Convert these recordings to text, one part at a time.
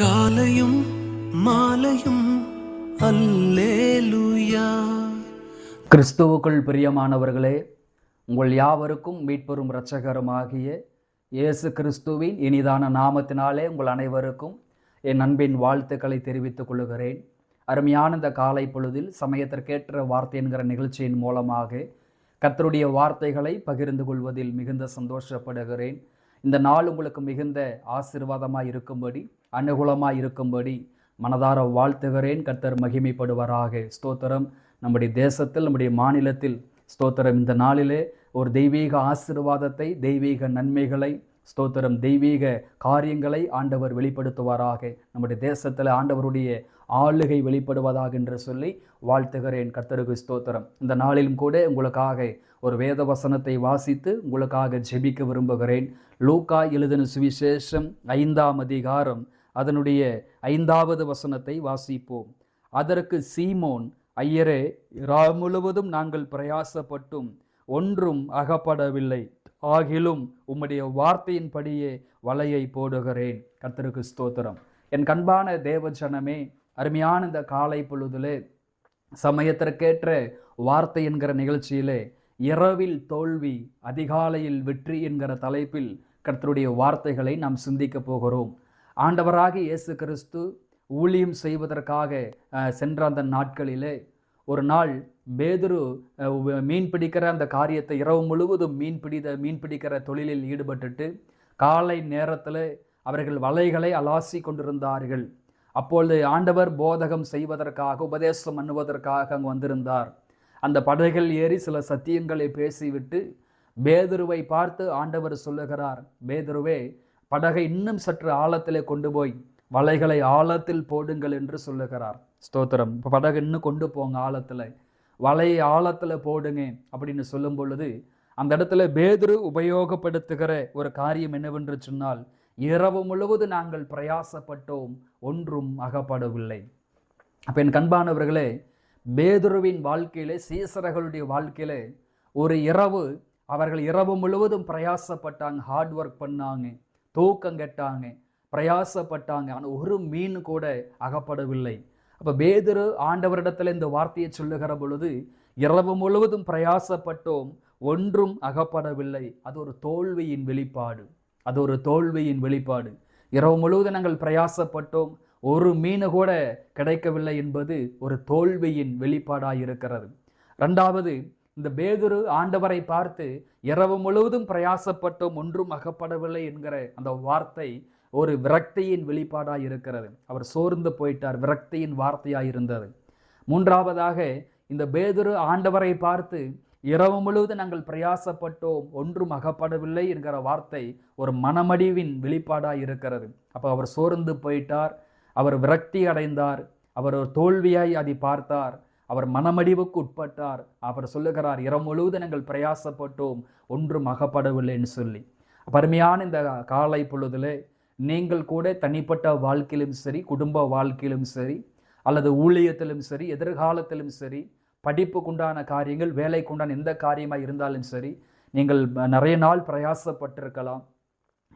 காலையும் மாலையும் அல்லேலூயா. கிறிஸ்துவுக்குள் பிரியமானவர்களே, உங்கள் யாவருக்கும் மீட்பெரும் இரட்சகருமாகிய இயேசு கிறிஸ்துவின் இனிதான நாமத்தினாலே உங்கள் அனைவருக்கும் என் அன்பின் வாழ்த்துக்களை தெரிவித்துக் கொள்கிறேன். அருமையான இந்த காலை பொழுதில் சமயத்திற்கேற்ற வார்த்தை என்கிற நிகழ்ச்சியின் மூலமாக கர்த்தருடைய வார்த்தைகளை பகிர்ந்து கொள்வதில் மிகுந்த சந்தோஷப்படுகிறேன். இந்த நாள் உங்களுக்கு மிகுந்த ஆசீர்வாதமாய் இருக்கும்படி, அனுகூலமாய் இருக்கும்படி மனதார வாழ்த்துகிறேன். கர்த்தர் மகிமைப்படுவாராக. ஸ்தோத்திரம். நம்முடைய தேசத்தில், நம்முடைய மாநிலத்தில் ஸ்தோத்திரம், இந்த நாளிலே ஒரு தெய்வீக ஆசீர்வாதத்தை, தெய்வீக நன்மைகளை, ஸ்தோத்திரம், தெய்வீக காரியங்களை ஆண்டவர் வெளிப்படுத்துவாராக. நம்முடைய தேசத்தில் ஆண்டவருடைய ஆளுகை வெளிப்படுவதாக என்று சொல்லி வாழ்த்துகிறேன். கர்த்தருக்கு ஸ்தோத்திரம். இந்த நாளிலும் கூட உங்களுக்காக ஒரு வேத வசனத்தை வாசித்து உங்களுக்காக ஜெபிக்க விரும்புகிறேன். லூக்கா எழுதின சுவிசேஷம் 5ஆம் அதிகாரம் அதனுடைய 5வது வசனத்தை வாசிப்போம். அதற்கு சீமோன், ஐயரே, இரவு முழுவதும் நாங்கள் பிரயாசப்பட்டும் ஒன்றும் அகப்படவில்லை, ஆகிலும் உம்முடைய வார்த்தையின்படியே வலையை போடுகிறேன். கர்த்தருக்கு ஸ்தோத்திரம். என் கண்பான தேவ ஜனமே, அருமையான இந்த காலை பொழுதிலே சமயத்திற்கேற்ற வார்த்தை என்கிற நிகழ்ச்சியிலே இரவில் தோல்வி, அதிகாலையில் வெற்றி என்கிற தலைப்பில் கர்த்தருடைய வார்த்தைகளை நாம் சிந்திக்க போகிறோம். ஆண்டவராக இயேசு கிறிஸ்து ஊழியம் செய்வதற்காக சென்ற அந்த நாட்களிலே ஒரு நாள் பேதுரு மீன் பிடிக்கிற அந்த காரியத்தை, இரவு முழுவதும் மீன் பிடிக்கிற தொழிலில் ஈடுபட்டுட்டு காலை நேரத்தில் அவர்கள் வலைகளை அலாசி கொண்டிருந்தார்கள். அப்பொழுது ஆண்டவர் போதகம் செய்வதற்காக, உபதேசம் பண்ணுவதற்காக அங்கு வந்திருந்தார். அந்த படகில் ஏறி சில சத்தியங்களை பேசிவிட்டு பேதுருவை பார்த்து ஆண்டவர் சொல்லுகிறார், பேதுருவே, படகை இன்னும் சற்று ஆழத்திலே கொண்டு போய் வலைகளை ஆழத்தில் போடுங்கள் என்று சொல்லுகிறார். ஸ்தோத்திரம். இப்போ படகு இன்னும் கொண்டு போங்க, ஆழத்தில் வலையை ஆழத்தில் போடுங்க அப்படின்னு சொல்லும் பொழுது அந்த இடத்துல பேதுரு உபயோகப்படுத்துகிற ஒரு காரியம் என்னவென்று சொன்னால், இரவு முழுவதும் நாங்கள் பிரயாசப்பட்டோம், ஒன்றும் அகப்படவில்லை. அப்போ என் கண்பானவர்களே, பேதுருவின் வாழ்க்கையிலே, சீசர்களுடைய வாழ்க்கையிலே ஒரு இரவு அவர்கள் இரவு முழுவதும் பிரயாசப்பட்டாங்க, ஹார்ட் ஒர்க் பண்ணாங்க, தூக்கம் கெட்டாங்க, பிரயாசப்பட்டாங்க. ஆனால் ஒரு மீன் கூட அகப்படவில்லை. அப்போ பேதுரு ஆண்டவரிடத்தில் இந்த வார்த்தையை சொல்லுகிற பொழுது, இரவு முழுவதும் பிரயாசப்பட்டோம், ஒன்றும் அகப்படவில்லை. அது ஒரு தோல்வியின் வெளிப்பாடு. அது ஒரு தோல்வியின் வெளிப்பாடு. இரவு முழுவதும் நாங்கள் பிரயாசப்பட்டோம், ஒரு மீன் கூட கிடைக்கவில்லை என்பது ஒரு தோல்வியின் வெளிப்பாடாக இருக்கிறது. ரெண்டாவது, இந்த பேதுரு ஆண்டவரை பார்த்து இரவு முழுவதும் பிரயாசப்பட்டோம், ஒன்றும் அகப்படவில்லை என்கிற அந்த வார்த்தை ஒரு விரக்தியின் வெளிப்பாடாக இருக்கிறது. அவர் சோர்ந்து போயிட்டார், விரக்தியின் வார்த்தையாக இருந்தது. மூன்றாவதாக, இந்த பேதுரு ஆண்டவரை பார்த்து இரவு முழுவதும் நாங்கள் பிரயாசப்பட்டோம், ஒன்றும் அகப்படவில்லை என்கிற வார்த்தை ஒரு மனமடிவின் வெளிப்பாடாக இருக்கிறது. அப்போ அவர் சோர்ந்து போயிட்டார், அவர் விரக்தி அடைந்தார், அவர் ஒரு தோல்வியாய் அதை பார்த்தார், அவர் மனமடிவுக்கு உட்பட்டார். அவர் சொல்லுகிறார், இரவு முழுவதும் நாங்கள் பிரயாசப்பட்டோம், ஒன்றும் அகப்படவில்லைன்னு சொல்லி. அருமையான இந்த காலை பொழுதில் நீங்கள் கூட தனிப்பட்ட வாழ்க்கையிலும் சரி, குடும்ப வாழ்க்கையிலும் சரி, அல்லது ஊழியத்திலும் சரி, எதிர்காலத்திலும் சரி, படிப்புக்குண்டான காரியங்கள், வேலைக்குண்டான எந்த காரியமாக இருந்தாலும் சரி, நீங்கள் நிறைய நாள் பிரயாசப்பட்டிருக்கலாம்,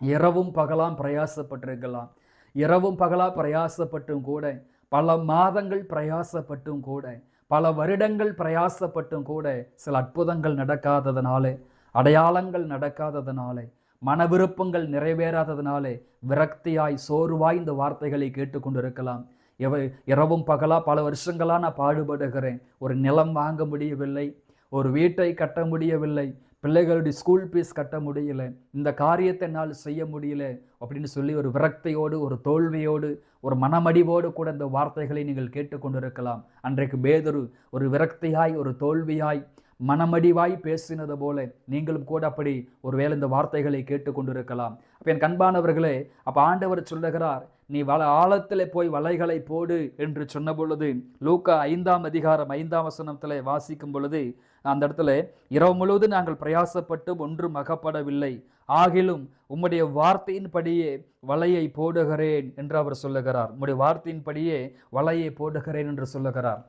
இரவும் பகலாம் பிரயாசப்பட்டிருக்கலாம். இரவும் பகலா பிரயாசப்பட்டும் கூட, பல மாதங்கள் பிரயாசப்பட்டும் கூட, பல வருடங்கள் பிரயாசப்பட்டும் கூட சில அற்புதங்கள் நடக்காததுனாலே, அடையாளங்கள் நடக்காததுனாலே, மன விருப்பங்கள் நிறைவேறாததுனாலே விரக்தியாய், சோர்வாய் இந்த வார்த்தைகளை கேட்டுக்கொண்டிருக்கலாம். இரவும் பகலா பல வருஷங்களா நான் பாடுபடுகிறேன், ஒரு நிலம் வாங்க முடியவில்லை, ஒரு வீட்டை கட்ட முடியவில்லை, பிள்ளைகளுடைய ஸ்கூல் ஃபீஸ் கட்ட முடியல, இந்த காரியத்தை என்னால் செய்ய முடியல அப்படின்னு சொல்லி ஒரு விரக்தியோடு, ஒரு தோல்வியோடு, ஒரு மனமடிவோடு கூட இந்த வார்த்தைகளை நீங்கள் கேட்டுக்கொண்டிருக்கலாம். அன்றைக்கு பேதுரு ஒரு விரக்தியாய், ஒரு தோல்வியாய், மனமடிவாய் பேசினது போல நீங்களும் கூட அப்படி ஒருவேளை இந்த வார்த்தைகளை கேட்டுக்கொண்டிருக்கலாம். அப்போ என் கண்பானவர்களே, அப்போ ஆண்டவர் சொல்லுகிறார், நீ ஆழத்தில் போய் வலைகளை போடு என்று சொன்ன பொழுது, லூக்கா 5ஆம் அதிகாரம் 5ஆம் வசனத்தில் வாசிக்கும் பொழுது அந்த இடத்துல, இரவு முழுவதும் நாங்கள் பிரயாசப்பட்டு ஒன்றும் அகப்படவில்லை, ஆகிலும் உம்முடைய வார்த்தையின்படியே வலையை போடுகிறேன் என்று அவர் சொல்லுகிறார். உம்முடைய வார்த்தையின்படியே வலையை போடுகிறேன் என்று சொல்லுகிறார்.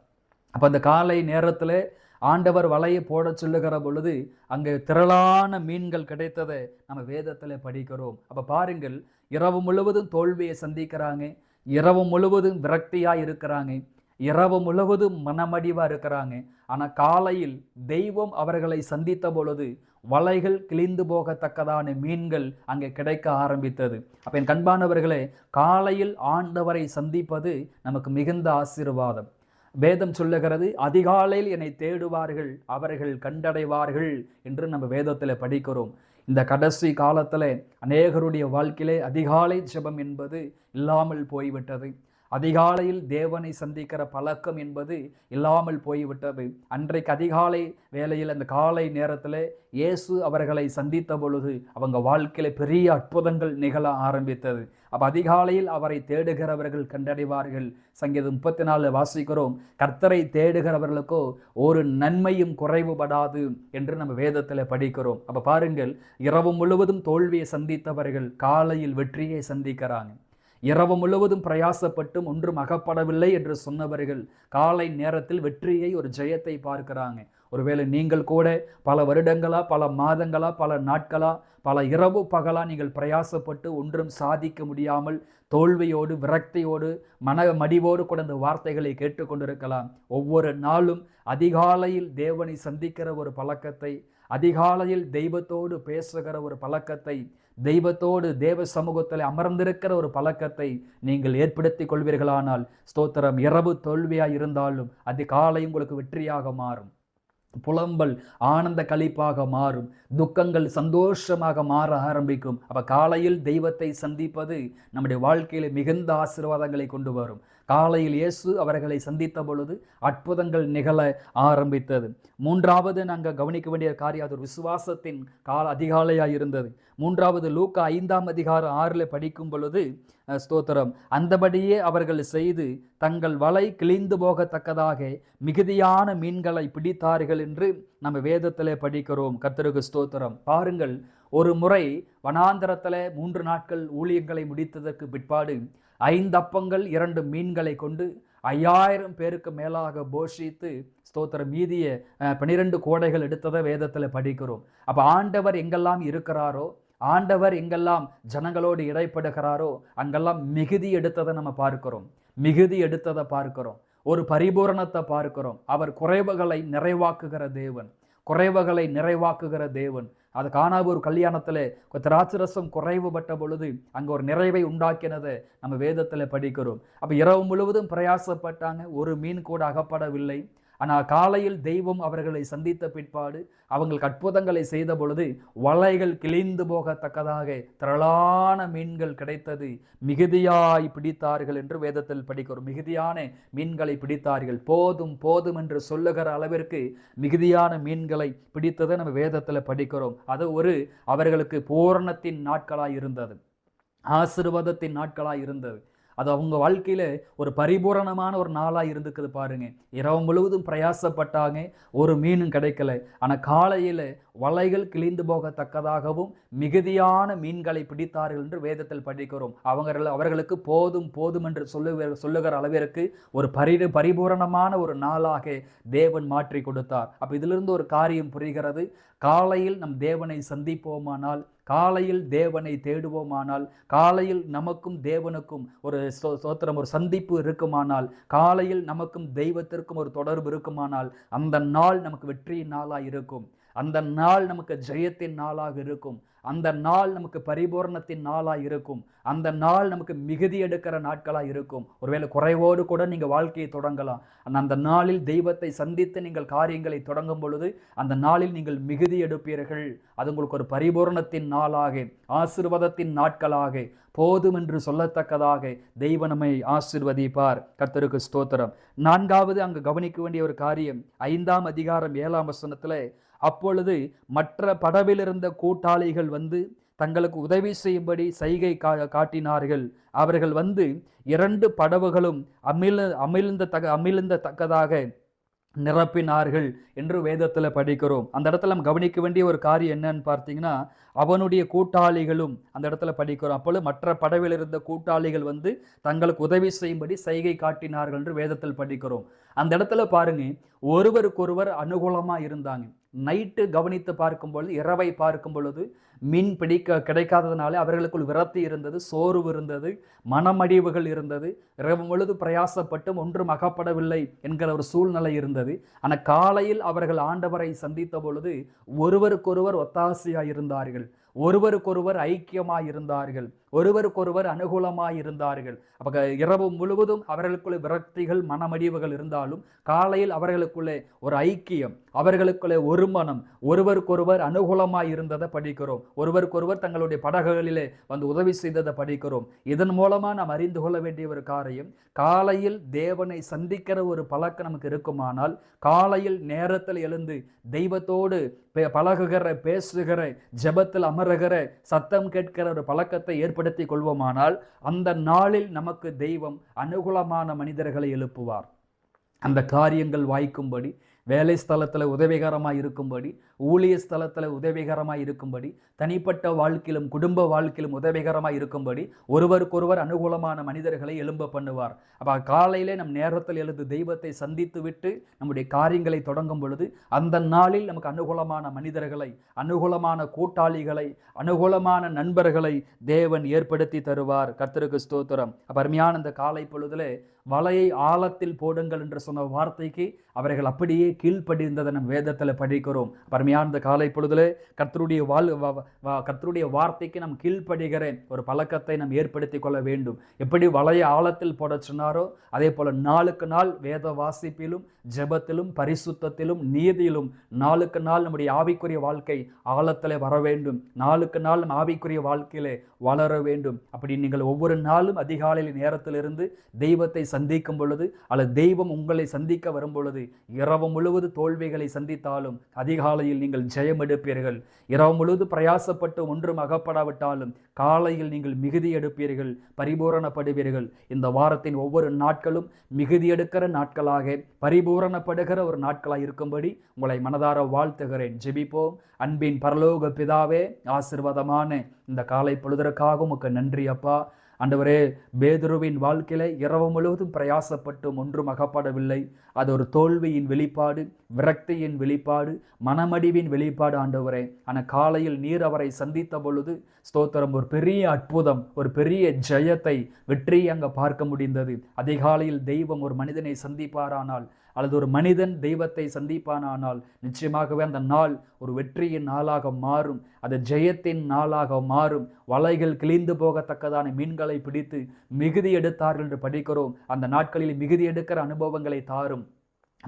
அப்போ அந்த காலை நேரத்தில் ஆண்டவர் வலையை போட சொல்லுகிற பொழுது அங்கே திரளான மீன்கள் கிடைத்ததை நம்ம வேதத்தில் படிக்கிறோம். அப்போ பாருங்கள், இரவு முழுவதும் தோல்வியை சந்திக்கிறாங்க, இரவு முழுவதும் விரக்தியாக இருக்கிறாங்க, இரவு முழுவதும் மனமடிவாக இருக்கிறாங்க. ஆனால் காலையில் தெய்வம் அவர்களை சந்தித்த பொழுது வலைகள் கிழிந்து போகத்தக்கதான மீன்கள் அங்கே கிடைக்க ஆரம்பித்தது. அப்போ என் கண்பானவர்களே, காலையில் ஆண்டவரை சந்திப்பது நமக்கு மிகுந்த ஆசீர்வாதம். வேதம் சொல்லுகிறது, அதிகாலையில் என்னை தேடுவார்கள் அவர்கள் கண்டடைவார்கள் என்று நம்ம வேதத்தில் படிக்கிறோம். இந்த கடைசி காலத்தில் அநேகருடைய வாழ்க்கையிலே அதிகாலை ஜெபம் என்பது இல்லாமல் போய்விட்டது. அதிகாலையில் தேவனை சந்திக்கிற பழக்கம் என்பது இல்லாமல் போய்விட்டது. அன்றைக்கு அதிகாலை வேளையில் அந்த காலை நேரத்தில் இயேசு அவர்களை சந்தித்த பொழுது அவங்க வாழ்க்கையில பெரிய அற்புதங்கள் நிகழ ஆரம்பித்தது. அப்போ அதிகாலையில் அவரை தேடுகிறவர்கள் கண்டடைவார்கள். சங்கீதம் 34 வாசிக்கிறோம், கர்த்தரை தேடுகிறவர்களுக்கோ ஒரு நன்மையும் குறைவுபடாது என்று நம்ம வேதத்தில் படிக்கிறோம். அப்போ பாருங்கள், இரவு முழுவதும் தோல்வியை சந்தித்தவர்கள் காலையில் வெற்றியை சந்திக்கிறாங்க. இரவு முழுவதும் பிரயாசப்பட்டும் ஒன்றும் அகப்படவில்லை என்று சொன்னவர்கள் காலை நேரத்தில் வெற்றியை, ஒரு ஜெயத்தை பார்க்கிறாங்க. ஒருவேளை நீங்கள் கூட பல வருடங்களா, பல மாதங்களா, பல நாட்களா, பல இரவு பகலா நீங்கள் பிரயாசப்பட்டு ஒன்றும் சாதிக்க முடியாமல் தோல்வியோடு, விரக்தியோடு, மடிவோடு கூட இந்த வார்த்தைகளை கேட்டுக்கொண்டிருக்கலாம். ஒவ்வொரு நாளும் அதிகாலையில் தேவனை சந்திக்கிற ஒரு பழக்கத்தை, அதிகாலையில் தெய்வத்தோடு பேசுகிற ஒரு பழக்கத்தை, தெய்வத்தோடு தேவ சமூகத்தில் அமர்ந்திருக்கிற ஒரு பழக்கத்தை நீங்கள் ஏற்படுத்தி கொள்வீர்களானால், ஸ்தோத்திரம், இரவு தோல்வியாக இருந்தாலும் அதிகாலை உங்களுக்கு வெற்றியாக மாறும். புலம்பல் ஆனந்த களிப்பாக மாறும், துக்கங்கள் சந்தோஷமாக மாற ஆரம்பிக்கும். அப்ப காலையில் தெய்வத்தை சந்திப்பது நம்முடைய வாழ்க்கையில மிகுந்த ஆசீர்வாதங்களை கொண்டு வரும். காலையில் இயேசு அவர்களை சந்தித்த பொழுது அற்புதங்கள் நிகழ ஆரம்பித்தது. மூன்றாவது நாங்கள் கவனிக்க வேண்டிய காரியம், அது ஒரு விசுவாசத்தின் அதிகாலையாக இருந்தது. மூன்றாவது லூக்கா 5ஆம் அதிகாரம் 6 படிக்கும் பொழுது, ஸ்தோத்திரம், அந்தபடியே அவர்கள் செய்து தங்கள் வலை கிழிந்து போகத்தக்கதாக மிகுதியான மீன்களை பிடித்தார்கள் என்று நம்ம வேதத்திலே படிக்கிறோம். கர்த்தருக்கு ஸ்தோத்திரம். பாருங்கள், ஒரு முறை வனாந்தரத்தில் 3 நாட்கள் ஊழியங்களை முடித்ததற்கு பிற்பாடு 5 அப்பங்கள் 2 மீன்களை கொண்டு 5000 பேருக்கு மேலாக போஷித்து, ஸ்தோத்திரம், மீதிய 12 கோடைகள் எடுத்ததை வேதத்தில் படிக்கிறோம். அப்போ ஆண்டவர் எங்கெல்லாம் இருக்கிறாரோ, ஆண்டவர் எங்கெல்லாம் ஜனங்களோடு இடைப்படுகிறாரோ அங்கெல்லாம் மிகுதி எடுத்ததை நம்ம பார்க்கிறோம். மிகுதி எடுத்ததை பார்க்கிறோம். ஒரு பரிபூரணத்தை பார்க்கிறோம். அவர் குறைவுகளை நிறைவாக்குகிற தேவன், குறைவுகளை நிறைவாக்குகிற தேவன். அது காணாத ஒரு கல்யாணத்தில் திராட்சரசம் குறைவுபட்ட பொழுது அங்கே ஒரு நிறைவை உண்டாக்கினதை நம்ம வேதத்தில் படிக்கிறோம். அப்போ இரவு முழுவதும் பிரயாசப்பட்டாங்க, ஒரு மீன் கூட அகப்படவில்லை. ஆனால் காலையில் தெய்வம் அவர்களை சந்தித்த பிற்பாடு அவங்களுக்கு அற்புதங்களை செய்த பொழுது வலைகள் கிழிந்து போகத்தக்கதாக திரளான மீன்கள் கிடைத்தது. மிகுதியாய் பிடித்தார்கள் என்று வேதத்தில் படிக்கிறோம். மிகுதியான மீன்களை பிடித்தார்கள். போதும் போதும் என்று சொல்லுகிற அளவிற்கு மிகுதியான மீன்களை பிடித்ததை நம்ம வேதத்தில் படிக்கிறோம். அது அவர்களுக்கு பூரணத்தின் நாட்களாய் இருந்தது, ஆசீர்வாதத்தின் நாட்களாய் இருந்தது. அது அவங்க வாழ்க்கையில ஒரு பரிபூரணமான ஒரு நாளாக இருந்துக்குது பாருங்க. இரவு முழுவதும் பிரயாசப்பட்டாங்க, ஒரு மீனும் கிடைக்கல. ஆனால் காலையில் வலைகள் கிழிந்து போகத்தக்கதாகவும் மிகுதியான மீன்களை பிடித்தார்கள் என்று வேதத்தில் படிக்கிறோம். அவர்களுக்கு போதும் போதும் என்று சொல்லுகிற அளவிற்கு ஒரு பரிபூரணமான ஒரு நாளாக தேவன் மாற்றி கொடுத்தார். அப்போ இதிலிருந்து ஒரு காரியம் புரிகிறது. காலையில் நம் தேவனை சந்திப்போமானால், காலையில் தேவனை தேடுவோமானால், காலையில் நமக்கும் தேவனுக்கும் ஒரு ஸ்தோத்திரம், ஒரு சந்திப்பு இருக்குமானால், காலையில் நமக்கும் தெய்வத்திற்கும் ஒரு தொடர்பு இருக்குமானால், அந்த நாள் நமக்கு வெற்றியின் நாளாக இருக்கும். அந்த நாள் நமக்கு ஜெயத்தின் நாளாக இருக்கும். அந்த நாள் நமக்கு பரிபூரணத்தின் நாளாக இருக்கும். அந்த நாள் நமக்கு மிகுதி எடுக்கிற நாட்களாக இருக்கும். ஒருவேளை குறைவோடு கூட நீங்கள் வாழ்க்கையை தொடங்கலாம். அந்த நாளில் தெய்வத்தை சந்தித்து நீங்கள் காரியங்களை தொடங்கும் பொழுது அந்த நாளில் நீங்கள் மிகுதி எடுப்பீர்கள். அது உங்களுக்கு ஒரு பரிபூரணத்தின் நாளாக, ஆசீர்வாதத்தின் நாட்களாக, போதும் என்று சொல்லத்தக்கதாக தெய்வ நம்மை ஆசீர்வதிப்பார். கர்த்தருக்கு ஸ்தோத்திரம். நான்காவது அங்கு கவனிக்க வேண்டிய ஒரு காரியம், 5ஆம் அதிகாரம் 7ஆம் வசனத்தில், அப்பொழுது மற்ற படவில் இருந்த கூட்டாளிகள் வந்து தங்களுக்கு உதவி செய்யும்படி சைகை காட்டினார்கள். அவர்கள் வந்து 2 படவுகளும் அமிழ்ந்தத்தக்கதாக நிரப்பினார்கள் என்று வேதத்தில் படிக்கிறோம். அந்த இடத்துல நம்ம கவனிக்க வேண்டிய ஒரு காரியம் என்னன்னு பார்த்தீங்கன்னா, அவனுடைய கூட்டாளிகளும் அந்த இடத்துல படிக்கிறோம். அப்பொழுது மற்ற படவில் இருந்த கூட்டாளிகள் வந்து தங்களுக்கு உதவி செய்யும்படி சைகை காட்டினார்கள் என்று வேதத்தில் படிக்கிறோம். அந்த இடத்துல பாருங்க, ஒருவருக்கொருவர் அனுகூலமாக இருந்தாங்க. நைட்டு கவனித்து பார்க்கும் பொழுது, இரவை பார்க்கும் பொழுது மீன் கிடைக்காததுனாலே அவர்களுக்குள் விரக்தி இருந்தது, சோர்வு இருந்தது, மனமடிவுகள் இருந்தது. இரவு முழுது பிரயாசப்பட்டும் ஒன்றும் அகப்படவில்லை என்கிற ஒரு சூழ்நிலை இருந்தது. ஆனால் காலையில் அவர்கள் ஆண்டவரை சந்தித்த பொழுது ஒருவருக்கொருவர் ஒத்தாசையாய் இருந்தார்கள், ஒருவருக்கொருவர் ஐக்கியமாய் இருந்தார்கள், ஒருவருக்கொருவர் அனுகூலமாய் இருந்தார்கள். அப்போ இரவு முழுவதும் அவர்களுக்குள்ளே விரக்திகள், மனமடிவுகள் இருந்தாலும் காலையில் அவர்களுக்குள்ளே ஒரு ஐக்கியம், அவர்களுக்குள்ளே ஒரு மனம், ஒருவருக்கொருவர் அனுகூலமாய் இருந்ததை படிக்கிறோம். ஒருவருக்கொருவர் தங்களுடைய படகுகளிலே வந்து உதவி செய்ததை படிக்கிறோம். இதன் மூலமா நாம் அறிந்து கொள்ள வேண்டிய ஒரு காரியம், காலையில் தேவனை சந்திக்கிற ஒரு பழக்கம் நமக்கு இருக்குமானால், காலையில் நேரத்தில் எழுந்து தெய்வத்தோடு பழகுகிற, பேசுகிற, ஜெபத்தில் அமருகிற, சத்தம் கேட்கிற ஒரு பழக்கத்தை ஏற்படுத்தி கொள்வோமானால், அந்த நாளில் நமக்கு தெய்வம் அனுகூலமான மனிதர்களை எழுப்புவார். அந்த காரியங்கள் வாய்க்கும்படி, வேலை ஸ்தலத்தில் உதவிகரமாக இருக்கும்படி, ஊழிய ஸ்தலத்தில் உதவிகரமாக இருக்கும்படி, தனிப்பட்ட வாழ்க்கையிலும் குடும்ப வாழ்க்கையிலும் உதவிகரமாக இருக்கும்படி ஒருவருக்கொருவர் அனுகூலமான மனிதர்களை எழும்ப பண்ணுவார். அப்போ காலையிலே நம் நேரத்தில் எழுந்து தெய்வத்தை சந்தித்து விட்டு நம்முடைய காரியங்களை தொடங்கும் பொழுது அந்த நாளில் நமக்கு அனுகூலமான மனிதர்களை, அனுகூலமான கூட்டாளிகளை, அனுகூலமான நண்பர்களை தேவன் ஏற்படுத்தி தருவார். கர்த்தருக்கு ஸ்தோத்திரம். அப்போ அருமையான இந்த காலை பொழுதிலே வலையை ஆழத்தில் போடுங்கள் என்று சொன்ன வார்த்தைக்கு அவர்கள் அப்படியே கீழ்ப்படிந்ததை நம் வேதத்தில் படிக்கிறோம். அருமையான இந்த காலை பொழுதிலே கர்த்தருடைய வார்த்தைக்கு நாம் கீழ்ப்படுகிற ஒரு பழக்கத்தை நாம் ஏற்படுத்தி கொள்ள வேண்டும். எப்படி வலையை ஆழத்தில் போட சொன்னாரோ அதே போல நாளுக்கு நாள் வேத வாசிப்பிலும், ஜெபத்திலும், பரிசுத்தத்திலும், நீதியிலும் நாளுக்கு நாள் நம்முடைய ஆவிக்குரிய வாழ்க்கை ஆழத்தில் வர வேண்டும். நாளுக்கு நாள் நம் ஆவிக்குரிய வாழ்க்கையிலே வளர வேண்டும். அப்படி நீங்கள் ஒவ்வொரு நாளும் அதிகாலையில் நேரத்திலிருந்து தெய்வத்தை சந்திக்கும் பொழுது, அல்லது தெய்வம் உங்களை சந்திக்க வரும் பொழுது, இரவு முழுவது தோல்விகளை சந்தித்தாலும் அதிகாலையில் நீங்கள் ஜெயம் எடுப்பீர்கள். இரவு முழுவது பிரயாசப்பட்டு ஒன்றும் அகப்படாவிட்டாலும் காலையில் நீங்கள் மிகுதி எடுப்பீர்கள், பரிபூரணப்படுவீர்கள். இந்த வாரத்தின் ஒவ்வொரு நாட்களும் மிகுதி எடுக்கிற நாட்களாக, பரிபூரணப்படுகிற ஒரு நாட்களாக இருக்கும்படி உங்களை மனதார வாழ்த்துகிறேன். ஜெபிப்போம். அன்பின் பரலோக பிதாவே, ஆசீர்வாதமான இந்த காலை பொழுதற்காக உமக்கு நன்றி அப்பா. ஆண்டவரே, பேதுருவின் வாழ்க்கையில இரவு முழுவதும் பிரயாசப்பட்டும் ஒன்றும் அகப்படவில்லை. அது ஒரு தோல்வியின் வெளிப்பாடு, விரக்தியின் வெளிப்பாடு, மனமடிவின் வெளிப்பாடு ஆண்டவரே. ஆனால் காலையில் நீர் அவரை சந்தித்த பொழுது ஸ்தோத்திரம், ஒரு பெரிய அற்புதம், ஒரு பெரிய ஜெயத்தை, வெற்றியை அங்கே பார்க்க முடிந்தது. அதிகாலையில் தெய்வம் ஒரு மனிதனை சந்திப்பாரானால், அல்லது ஒரு மனிதன் தெய்வத்தை சந்திப்பானால் நிச்சயமாகவே அந்த நாள் ஒரு வெற்றியின் நாளாக மாறும், அது ஜெயத்தின் நாளாக மாறும். வலைகள் கிழிந்து போகத்தக்கதான மீன்களை பிடித்து மிகுதி எடுத்தார்கள் என்று படிக்கிறோம். அந்த நாட்களில் மிகுதி எடுக்கிற அனுபவங்களை தாரும்,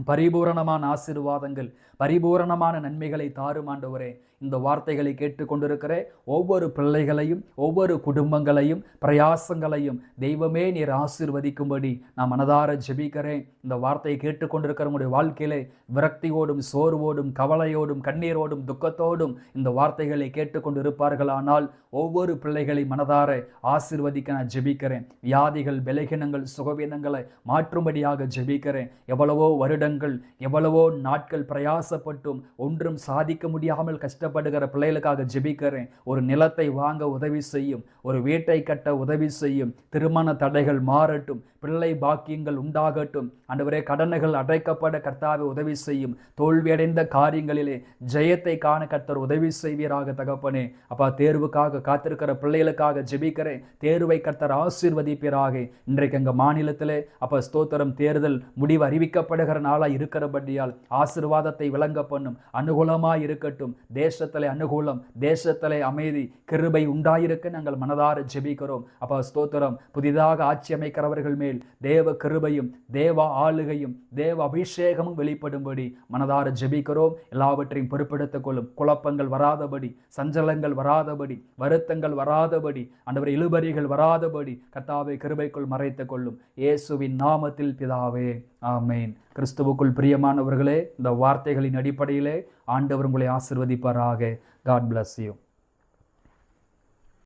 பரிபூரணமான ஆசீர்வாதங்கள், பரிபூரணமான நன்மைகளை தாரும் ஆண்டவரே. இந்த வார்த்தைகளை கேட்டுக்கொண்டிருக்கிற ஒவ்வொரு பிள்ளைகளையும், ஒவ்வொரு குடும்பங்களையும், பிரயாசங்களையும் தெய்வமே நீர் ஆசீர்வதிக்கும்படி நான் மனதார ஜெபிக்கிறேன். இந்த வார்த்தையை கேட்டுக்கொண்டிருக்கிற உங்களுடைய வாழ்க்கையிலே விரக்தியோடும், சோர்வோடும், கவலையோடும், கண்ணீரோடும், துக்கத்தோடும் இந்த வார்த்தைகளை கேட்டுக்கொண்டு இருப்பார்களானால் ஒவ்வொரு பிள்ளைகளை மனதார ஆசீர்வதிக்க நான் ஜெபிக்கிறேன். வியாதிகள், பலகீனங்கள், சுகவீனங்களை மாற்றும்படியாக ஜெபிக்கிறேன். எவ்வளவோ வருடங்கள், எவ்வளவோ நாட்கள் பிரயாசப்பட்டும் ஒன்றும் சாதிக்க முடியாமல் கஷ்டப்படுகிற பிள்ளைகளுக்காக ஜெபிக்கிறேன். ஒரு நிலத்தை வாங்க உதவி செய்யும், ஒரு வீட்டை கட்ட உதவி செய்யும், திருமண தடைகள் மாறட்டும், பிள்ளை பாக்கியங்கள் உண்டாகட்டும் ஆண்டவரே, கடன்கள் அடைக்கப்பட கர்த்தாவே உதவி செய்யும், தோல்வியடைந்த காரியங்களிலே ஜெயத்தை காண கர்த்தர் உதவி செய்வீராக தகப்பனே. அப்பா, தேர்வுக்காக காத்திருக்கிற பிள்ளைகளுக்காக ஜெபிக்கிறேன். தேர்வை கர்த்தர் ஆசீர்வதிப்பீராக. இன்றைக்கு எங்கள் மாநிலத்திலே அப்பா ஸ்தோத்திரம், தேர்தல் முடிவு அறிவிக்கப்படுகிற நாளாக இருக்கிறபடியால் ஆசீர்வாதத்தை விளங்க பண்ணும், அனுகூலமாய் இருக்கட்டும். தேசத்திலே அனுகூலம், தேசத்திலே அமைதி, கிருபை உண்டாயிருக்க நாங்கள் மனதார ஜெபிக்கிறோம். அப்பா ஸ்தோத்திரம், புதிதாக ஆட்சி அமைக்கிறவர்கள் மேல் தேவ கிருபையும், தேவ ஆளுகையும், தேவ அபிஷேகமும் வெளிப்படும்படி மனதார ஜெபிக்கிறோம். எல்லாவற்றையும் பொறுப்பெடுத்துக் கொள்ளும். குழப்பங்கள் வராதபடி, சஞ்சலங்கள் வராதபடி, வருத்தங்கள் வராதபடி, ஆண்டவரே இழுபறிகள் வராதபடி கர்த்தாவே கிருபைக்குள் மறைத்துக் கொள்ளும். இயேசுவின் நாமத்தில் பிதாவே, ஆமேன். கிறிஸ்துவுக்குள் பிரியமானவர்களே, இந்த வார்த்தைகளின் அடிப்படையிலே ஆண்டவர் உங்களை ஆசீர்வதிப்பாராக. God bless you.